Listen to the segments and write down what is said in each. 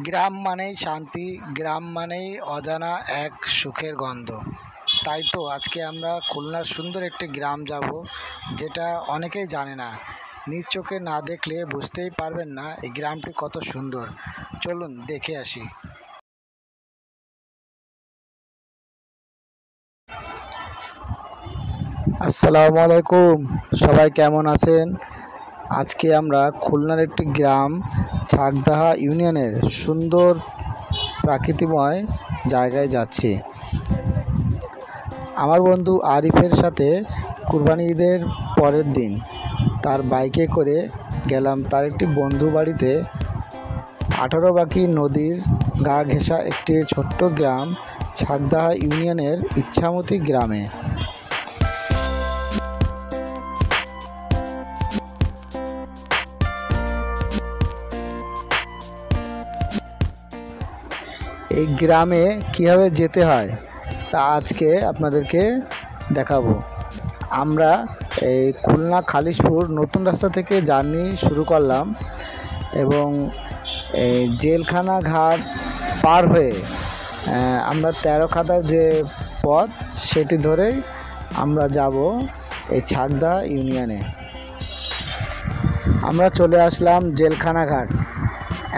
গ্রাম মানেই শান্তি, গ্রাম মানেই অজানা এক সুখের গন্ধ। তাই তো আজকে আমরা খুলনার সুন্দর একটি গ্রাম যাব, যেটা অনেকেই জানে না। নিজ চোখে না দেখলে বুঝতেই পারবেন না এই গ্রামটি কত সুন্দর। চলুন দেখে আসি। আসসালামু আলাইকুম, সবাই কেমন আছেন? আজকে আমরা খুলনার একটি গ্রাম ছাগদাহা ইউনিয়নের সুন্দর প্রাকৃতিময় জায়গায় যাচ্ছি। আমার বন্ধু আরিফের সাথে কুরবানি ঈদের পরের দিন তার বাইকে করে গেলাম তার একটি বন্ধু বাড়িতে। 18 বাঁকি নদীর গা ঘেঁষা একটি ছোট্ট গ্রাম ছাগদাহা ইউনিয়নের ইচ্ছামতি গ্রামে। এই গ্রামে কীভাবে যেতে হয় তা আজকে আপনাদেরকে দেখাবো। আমরা এই খুলনা খালিশপুর নতুন রাস্তা থেকে জার্নি শুরু করলাম এবং এই জেলখানা ঘাট পার হয়ে আমরা 13 খাদার যে পথ সেটি ধরেই আমরা যাব এই ছাগদাহা ইউনিয়নে। আমরা চলে আসলাম জেলখানা ঘাট।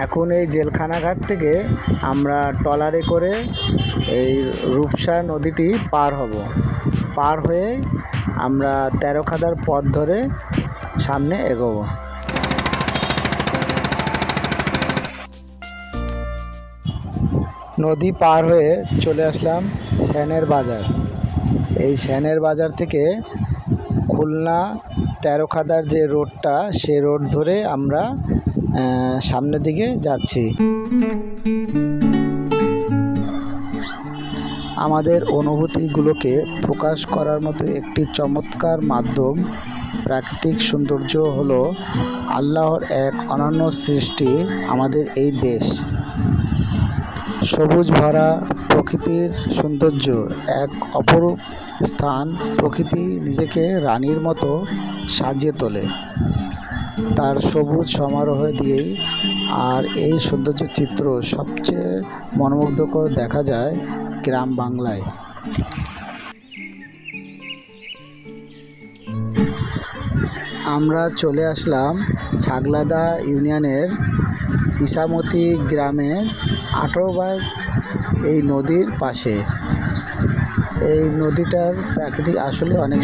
এখন এই জেলখানা ঘাট থেকে আমরা ট্রলারে করে এই রূপসা নদীটি পার হব। পার হয়ে আমরা 13 খাদার পথ ধরে সামনে এগোবো। নদী পার হয়ে চলে আসলাম সেনের বাজার। এই সেনের বাজার থেকে খুলনা 13 খাদার যে রোডটা সে রোড ধরে আমরা সামনের দিকে যাচ্ছি। আমাদের অনুভূতিগুলোকে প্রকাশ করার মতো একটি চমৎকার মাধ্যম প্রাকৃতিক সৌন্দর্য হলো আল্লাহর এক অনন্য সৃষ্টি আমাদের এই দেশ। সবুজ ভরা প্রকৃতির সৌন্দর্য এক অপরূপ স্থান। প্রকৃতি নিজেকে রানীর মতো সাজিয়ে তোলে তার সবুজ সমারোহ দিয়েই। আর এই সৌন্দর্য চিত্র সবচেয়ে মনোমুগ্ধকর দেখা যায় গ্রাম বাংলায়। আমরা চলে আসলাম ছাগদাহা ইউনিয়নের ইছামতি গ্রামের 18 বাগ এই নদীর পাশে। এই নদীটার প্রাকৃতিক আসলে অনেক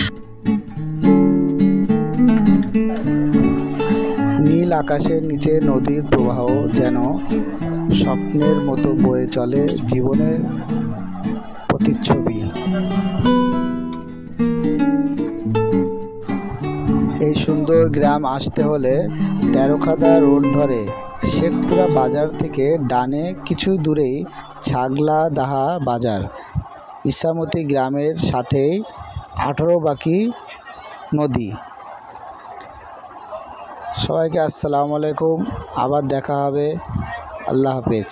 নীল আকাশের নিচে নদীর প্রবাহ যেন স্বপ্নের মতো বয়ে চলে, জীবনের প্রতিচ্ছবি। এই সুন্দর গ্রাম আসতে হলে 13 খাদা রোড ধরে শেখপুরা বাজার থেকে ডানে কিছু দূরেই ছাগদাহা বাজার। ইছামতি গ্রামের সাথেই 18 বাঁকি নদী। সবাইকে আসসালামু আলাইকুম, আবার দেখা হবে। আল্লাহ হাফেজ।